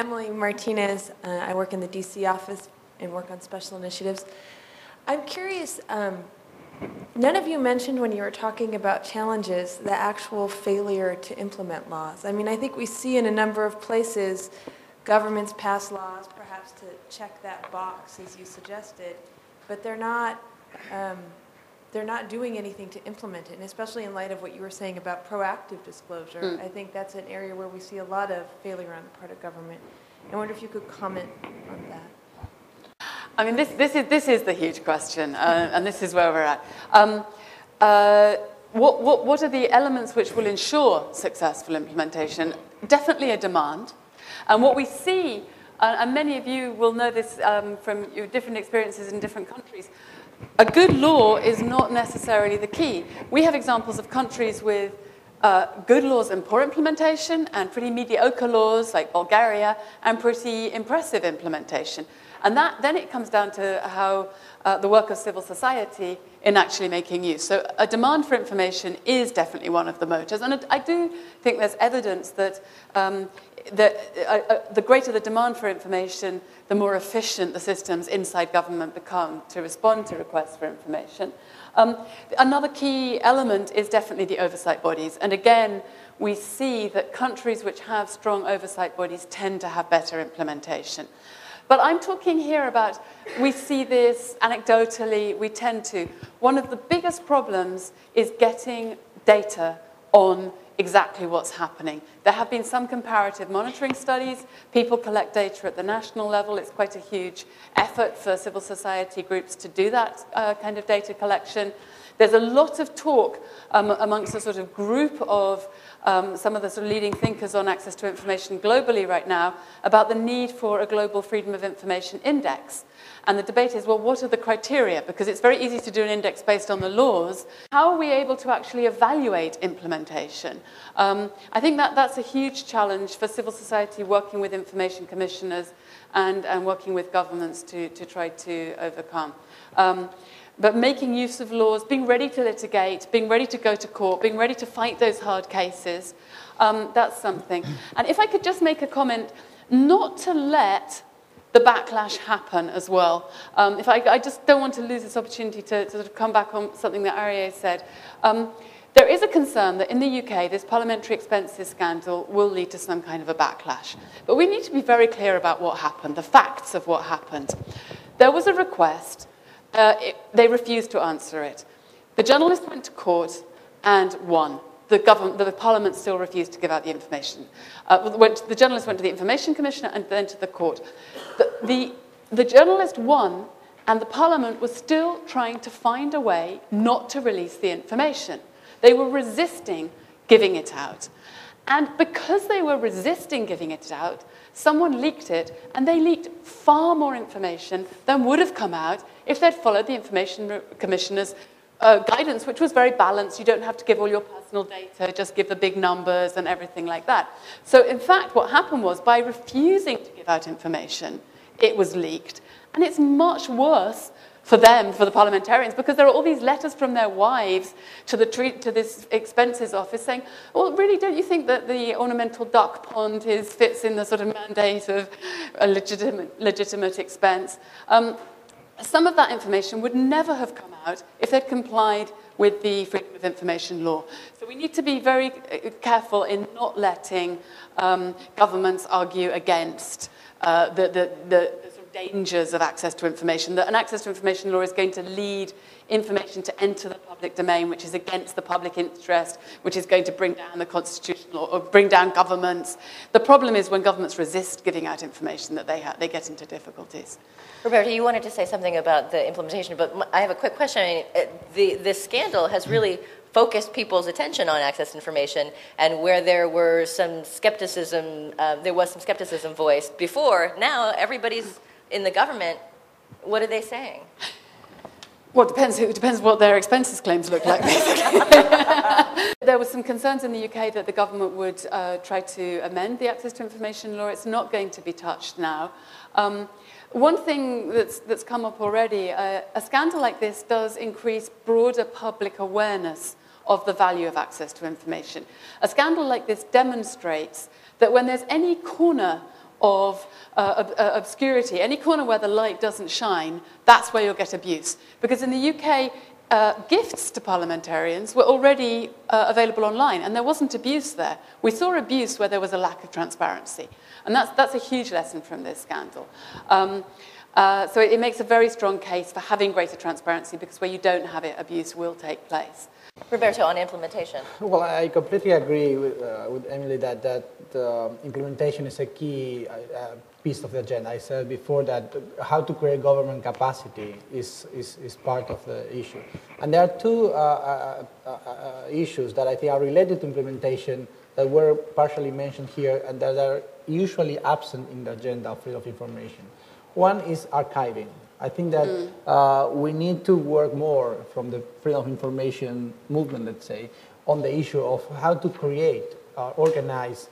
Emily Martinez. I work in the DC office and work on special initiatives. I'm curious, none of you mentioned when you were talking about challenges the actual failure to implement laws. I mean, I think we see in a number of places governments pass laws perhaps to check that box, as you suggested, but they're not doing anything to implement it, and especially in light of what you were saying about proactive disclosure. I think that's an area where we see a lot of failure on the part of government. I wonder if you could comment on that. I mean, this is the huge question, and this is where we're at. What are the elements which will ensure successful implementation? Definitely a demand. And what we see, and many of you will know this from your different experiences in different countries, a good law is not necessarily the key. We have examples of countries with good laws and poor implementation, and pretty mediocre laws like Bulgaria, and pretty impressive implementation. And then it comes down to how the work of civil society in actually making use. So a demand for information is definitely one of the motors. And I do think there's evidence that the greater the demand for information, the more efficient the systems inside government become to respond to requests for information. Another key element is definitely the oversight bodies. And again, we see that countries which have strong oversight bodies tend to have better implementation. But I'm talking here about, we see this anecdotally, we tend to. One of the biggest problems is getting data on exactly what's happening. There have been some comparative monitoring studies. People collect data at the national level. It's quite a huge effort for civil society groups to do that kind of data collection. There's a lot of talk amongst a sort of group of some of the sort of leading thinkers on access to information globally right now about the need for a global freedom of information index. And the debate is, well, what are the criteria? Because it's very easy to do an index based on the laws. How are we able to actually evaluate implementation? I think that's a huge challenge for civil society working with information commissioners and working with governments to try to overcome. But making use of laws, being ready to litigate, being ready to go to court, being ready to fight those hard cases, that's something. And if I could just make a comment, not to let the backlash happen as well. I just don't want to lose this opportunity to sort of come back on something that Arieh said. There is a concern that in the UK, this parliamentary expenses scandal will lead to some kind of a backlash. But we need to be very clear about what happened, the facts of what happened. There was a request. They refused to answer it. The journalist went to court and won. The Parliament still refused to give out the information. The journalist went to the Information Commissioner and then to the court. The journalist won, and the Parliament was still trying to find a way not to release the information. They were resisting giving it out. And because they were resisting giving it out, someone leaked it, and they leaked far more information than would have come out if they'd followed the Information Commissioner's guidance, which was very balanced. You don't have to give all your personal data, just give the big numbers and everything like that. So in fact, what happened was, by refusing to give out information, it was leaked. And it's much worse for them, for the parliamentarians, because there are all these letters from their wives to this expenses office saying, well, really, don't you think that the ornamental duck pond fits in the sort of mandate of a legitimate expense? Some of that information would never have come out if they'd complied with the Freedom of Information law. So we need to be very careful in not letting governments argue against the sort of dangers of access to information. That an access to information law is going to lead information to enter the public domain, which is against the public interest, which is going to bring down the constitutional or bring down governments. The problem is when governments resist giving out information that they get into difficulties. Roberto, you wanted to say something about the implementation, but I have a quick question. I mean, this scandal has really focused people's attention on access to information, and where there was some skepticism voiced before, now everybody's in the government. What are they saying? Well, it depends what their expenses claims look like, basically. There were some concerns in the UK that the government would try to amend the access to information law. It's not going to be touched now. One thing that's come up already, a scandal like this does increase broader public awareness of the value of access to information. A scandal like this demonstrates that when there's any corner of obscurity, any corner where the light doesn't shine, that's where you'll get abuse. Because in the UK, gifts to parliamentarians were already available online, and there wasn't abuse there. We saw abuse where there was a lack of transparency. And that's a huge lesson from this scandal. So it makes a very strong case for having greater transparency, because where you don't have it, abuse will take place. Roberto, on implementation. Well, I completely agree with Emily that implementation is a key piece of the agenda. I said before that how to create government capacity is part of the issue. And there are two issues that I think are related to implementation that were partially mentioned here and that are usually absent in the agenda of freedom of information. One is archiving. I think that we need to work more from the freedom of information movement, let's say, on the issue of how to create, organize,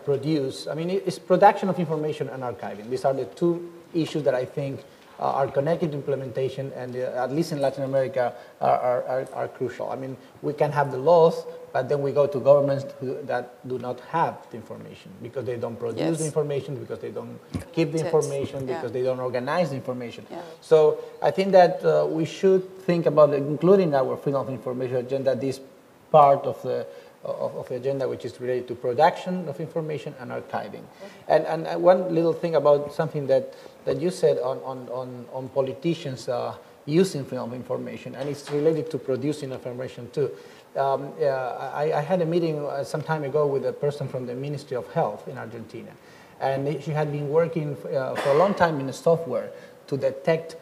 produce. I mean, it's production of information and archiving. These are the two issues that I think are connected to implementation and, at least in Latin America, are crucial. I mean, we can have the laws, but then we go to governments that do not have the information because they don't produce the information, because they don't keep the information, because they don't organize the information. Yeah. So I think that we should think about including our freedom of information agenda, this part of the agenda which is related to production of information and archiving. And one little thing about something that you said on politicians using freedom of information, and it's related to producing information too. I had a meeting some time ago with a person from the Ministry of Health in Argentina, and she had been working for a long time in a software to detect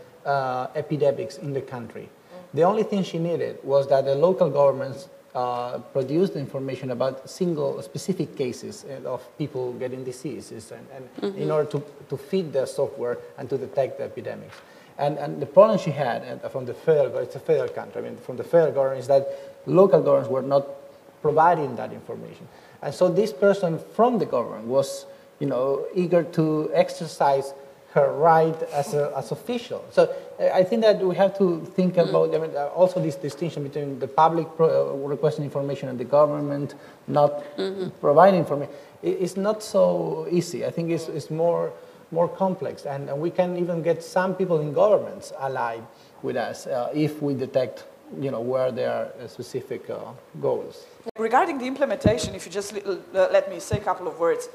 epidemics in the country. The only thing she needed was that the local governments produced information about specific cases of people getting diseases, and in order to feed the software and to detect the epidemics. And the problem she had from the federal, it's a federal country, I mean, from the federal government is that local governments were not providing that information. And so this person from the government was, eager to exercise her right as official. So I think that we have to think about also this distinction between the public requesting information and the government not providing information. It's not so easy. I think it's more complex, and we can even get some people in governments allied with us if we detect where there are specific goals. Regarding the implementation, if you just let me say a couple of words.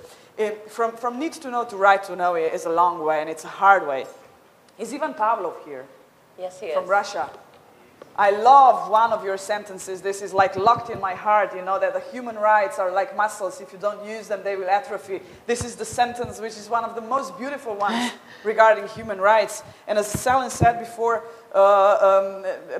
From need to know to right to know is a long way, and it's a hard way. Is Ivan Pavlov here? Yes, he is. From Russia. I love one of your sentences. This is like locked in my heart, that the human rights are like muscles. If you don't use them, they will atrophy. This is the sentence which is one of the most beautiful ones regarding human rights. And as Helen said before,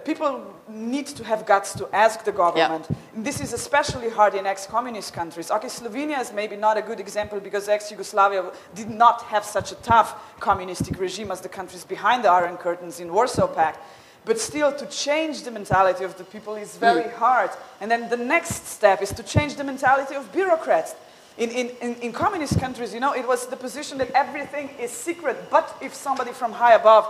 people need to have guts to ask the government. Yep. This is especially hard in ex-communist countries. Okay, Slovenia is maybe not a good example because ex-Yugoslavia did not have such a tough communistic regime as the countries behind the Iron Curtains in Warsaw Pact. But still, to change the mentality of the people is very hard. And then the next step is to change the mentality of bureaucrats. In communist countries, it was the position that everything is secret, but if somebody from high above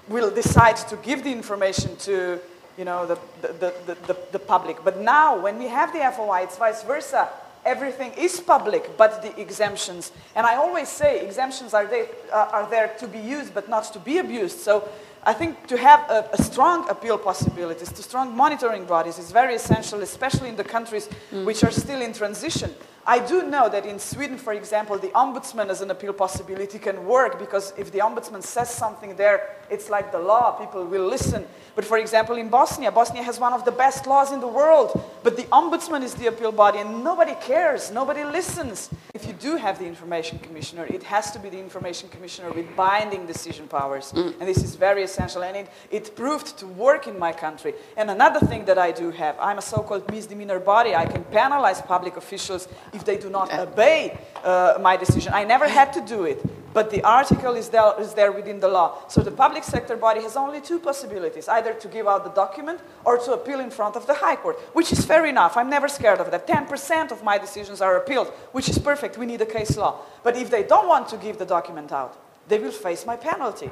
will decide to give the information to, the public. But now, when we have the FOI, it's vice versa. Everything is public, but the exemptions. And I always say exemptions are there to be used, but not to be abused. So I think to have a strong appeal possibilities, to strong monitoring bodies is very essential, especially in the countries which are still in transition. I do know that in Sweden, for example, the ombudsman as an appeal possibility can work because if the ombudsman says something there, it's like the law, people will listen. But for example, in Bosnia has one of the best laws in the world, but the ombudsman is the appeal body and nobody cares, nobody listens. If you do have the information commissioner, it has to be the information commissioner with binding decision powers. And this is very essential, and it proved to work in my country. And another thing that I do have, I'm a so-called misdemeanor body. I can penalize public officials if they do not obey my decision. I never had to do it, but the article is there within the law. So the public sector body has only two possibilities, either to give out the document or to appeal in front of the High Court, which is fair enough. I'm never scared of that. 10% of my decisions are appealed, which is perfect. We need a case law. But if they don't want to give the document out, they will face my penalty.